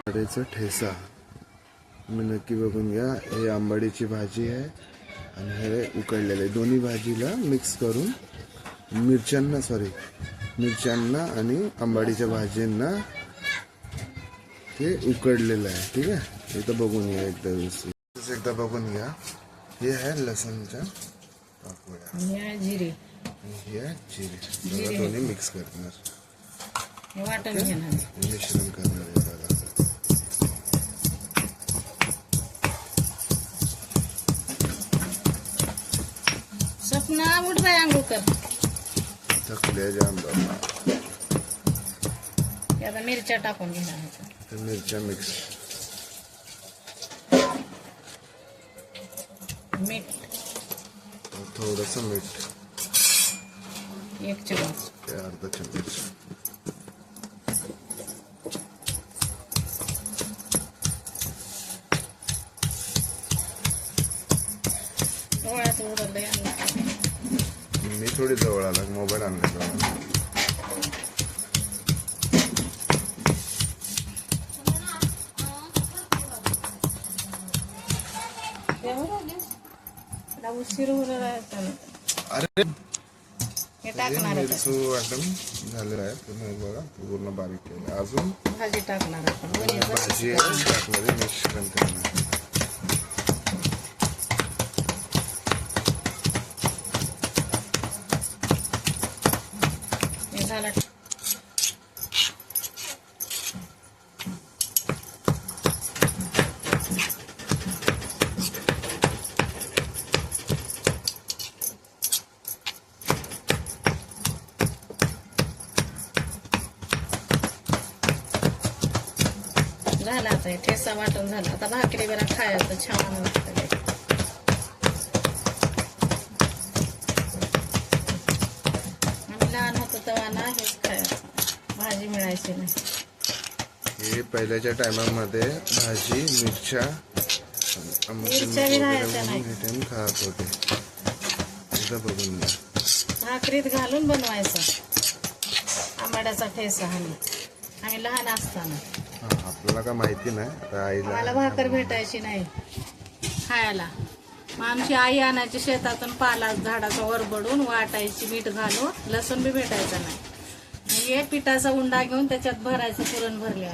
आंबाडीचा ठेसा तुम्ही नक्की बघून घ्या। हे आंबाडीची भाजी आहे आणि हे उकडलेले दोन्ही भाजीला मिक्स करून मिरच्यांना आणि आंबाडीच्या भाजींना ते उकडलेलं आहे। ठीक आहे, इथं बघून घ्या एकदा बघून घ्या। हे आहे लसूणच्या पाकळ्या, हे जिरे दोन्ही मिक्स करणार, वाटण घेणार, मिश्रण करणार आहे। सपना उठ बाय आंघोळ कर। थकले जाम बाबा। आता मिरच्या टाकून घेणार, मिरच्या मिक्स, मीठ, थोडंसं मीठ, 1 चमच, अर्धा चमच, मी थोडी जवळ आला, मोबाईल आणला उशीर अरे हे टाकणार मिरचू वाटण झालेलं आहे पूर्ण बारीक केलं। अजून भाजी टाकणार, भाजी टाकणार, मिश्रण करणार। हे झालं, झाला आता हे ठेसा वाटून झाला। आता भाकरी बरा खायचं छान लागतं। आम्ही लहान होतो तेव्हा ना हेच खायचं, भाजी मिळायची नाही। हे पहिल्याच्या टायमामध्ये भाजी मिरच्या बी राहायच्या नाही, खात होते। एकदा बघून घ्या, भाकरीत घालून बनवायचं आंबाड्याचा ठेसा। आम्ही लहान असताना आपल्याला का माहिती नाही, आता आईला मला भाकर भेटायची नाही खायला, मग आमची आई आणायची शेतातून पाला झाडाचा वरबडून वाटायची, मीठ घालून, लसूण बी भेटायचं नाही। हे पिठाचा उंडा घेऊन त्याच्यात भरायचं, पुरण भरले